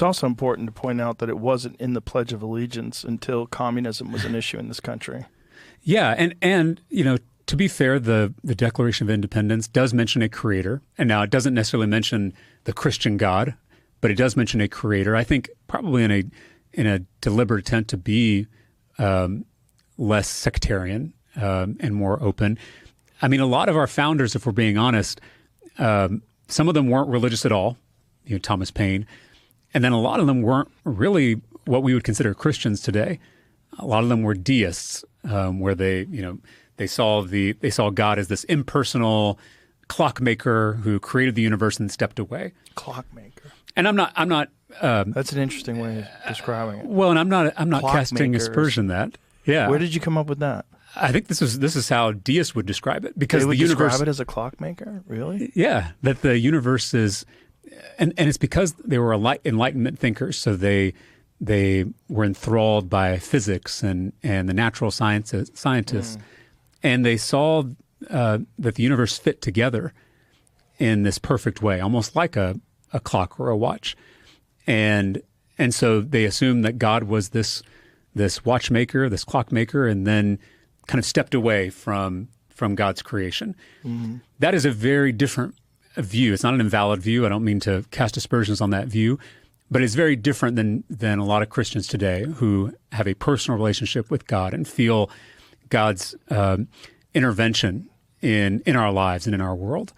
It's also important to point out that it wasn't in the Pledge of Allegiance until communism was an issue in this country. Yeah, and to be fair, the Declaration of Independence does mention a creator, and now it doesn't necessarily mention the Christian God, but it does mention a creator. I think probably in a deliberate attempt to be less sectarian and more open. I mean, a lot of our founders, if we're being honest, some of them weren't religious at all, Thomas Paine, and then a lot of them weren't really what we would consider Christians today. A lot of them were deists, where they saw God as this impersonal clockmaker who created the universe and stepped away. Clockmaker. And I'm not. That's an interesting way of describing it. Well, and I'm not casting aspersion that. Yeah. Where did you come up with that? I think this is how deists would describe it, because they would the universe describe it as a clockmaker. Really? Yeah, that the universe is, and it's because they were Enlightenment thinkers, so they were enthralled by physics and the natural scientists, and they saw that the universe fit together in this perfect way, almost like a clock or a watch, and so they assumed that God was this watchmaker, this clockmaker, and then kind of stepped away from God's creation. Mm-hmm. That is a very different view. It's not an invalid view. I don't mean to cast aspersions on that view, but it's very different than a lot of Christians today who have a personal relationship with God and feel God's intervention in our lives and in our world.